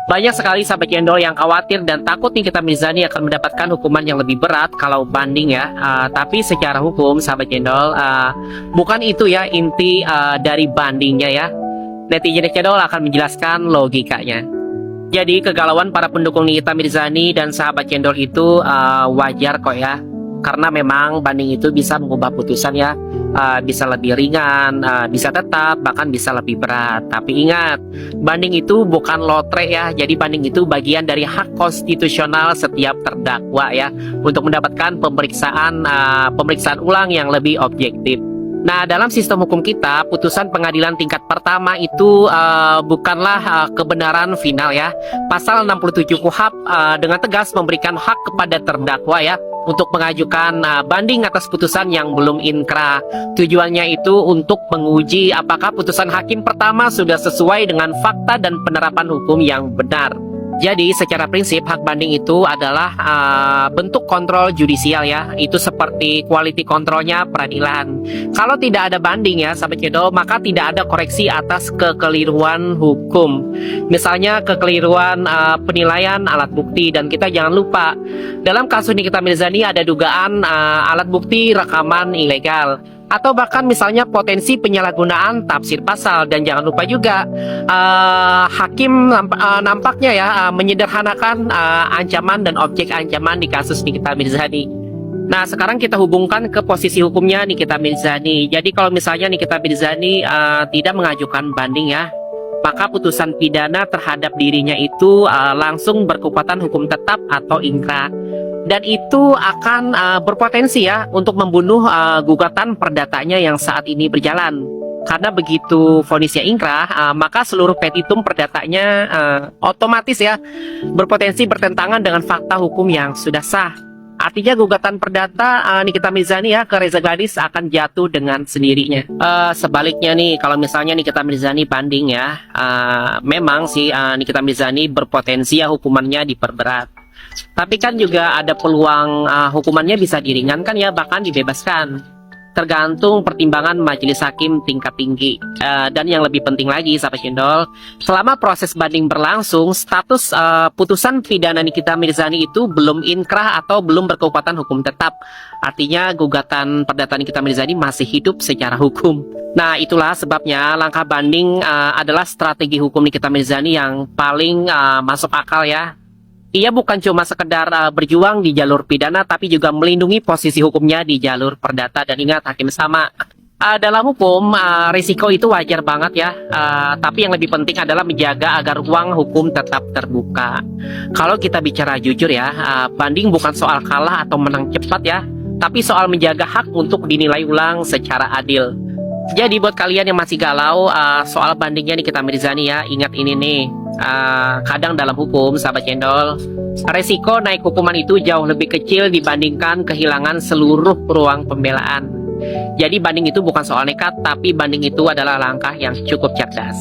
Banyak sekali sahabat cendol yang khawatir dan takut Nikita Mirzani akan mendapatkan hukuman yang lebih berat kalau banding ya. Tapi secara hukum sahabat cendol, bukan itu ya inti dari bandingnya ya. Netizen cendol akan menjelaskan logikanya. Jadi kegalauan para pendukung Nikita Mirzani dan sahabat cendol itu wajar kok ya. Karena memang banding itu bisa mengubah putusan ya. Bisa lebih ringan, bisa tetap, bahkan bisa lebih berat. Tapi ingat, banding itu bukan lotre ya. Jadi banding itu bagian dari hak konstitusional setiap terdakwa ya, untuk mendapatkan pemeriksaan ulang yang lebih objektif. Nah, dalam sistem hukum kita, putusan pengadilan tingkat pertama itu bukanlah kebenaran final ya. Pasal 67 KUHP dengan tegas memberikan hak kepada terdakwa ya untuk mengajukan banding atas putusan yang belum inkrah. Tujuannya itu untuk menguji apakah putusan hakim pertama sudah sesuai dengan fakta dan penerapan hukum yang benar. Jadi secara prinsip hak banding itu adalah bentuk kontrol judisial ya. Itu seperti quality kontrolnya peradilan. Kalau tidak ada banding ya sahabat cendol, maka tidak ada koreksi atas kekeliruan hukum. Misalnya kekeliruan penilaian alat bukti. Dan kita jangan lupa, dalam kasus Nikita Mirzani ada dugaan alat bukti rekaman ilegal, atau bahkan misalnya potensi penyalahgunaan tafsir pasal. Dan jangan lupa juga hakim nampaknya ya menyederhanakan ancaman dan objek ancaman di kasus Nikita Mirzani. Nah, sekarang kita hubungkan ke posisi hukumnya Nikita Mirzani. Jadi kalau misalnya Nikita Mirzani tidak mengajukan banding ya, maka putusan pidana terhadap dirinya itu langsung berkekuatan hukum tetap atau ingkrah. Dan itu akan berpotensi ya untuk membunuh gugatan perdatanya yang saat ini berjalan. Karena begitu vonisnya ingkrah, maka seluruh petitum perdatanya otomatis ya berpotensi bertentangan dengan fakta hukum yang sudah sah. Artinya gugatan perdata Nikita Mirzani ya ke Reza Gladys akan jatuh dengan sendirinya. Sebaliknya nih, kalau misalnya Nikita Mirzani banding ya, memang sih Nikita Mirzani berpotensi ya hukumannya diperberat. Tapi kan juga ada peluang hukumannya bisa diringankan ya, bahkan dibebaskan. Tergantung pertimbangan majelis hakim tingkat tinggi. Dan yang lebih penting lagi sahabat cendol, selama proses banding berlangsung, status putusan pidana Nikita Mirzani itu belum inkrah atau belum berkekuatan hukum tetap. Artinya gugatan perdata Nikita Mirzani masih hidup secara hukum. Nah, itulah sebabnya langkah banding adalah strategi hukum Nikita Mirzani yang paling masuk akal ya. Ia bukan cuma sekedar berjuang di jalur pidana, tapi juga melindungi posisi hukumnya di jalur perdata. Dan ingat, hakim sama. Dalam hukum, risiko itu wajar banget ya. Tapi yang lebih penting adalah menjaga agar ruang hukum tetap terbuka. Kalau kita bicara jujur ya, banding bukan soal kalah atau menang cepat ya, tapi soal menjaga hak untuk dinilai ulang secara adil. Jadi buat kalian yang masih galau soal bandingnya Nikita Mirzani ya, ingat ini nih, kadang dalam hukum sahabat cendol, resiko naik hukuman itu jauh lebih kecil dibandingkan kehilangan seluruh ruang pembelaan. Jadi banding itu bukan soal nekat, tapi banding itu adalah langkah yang cukup cerdas.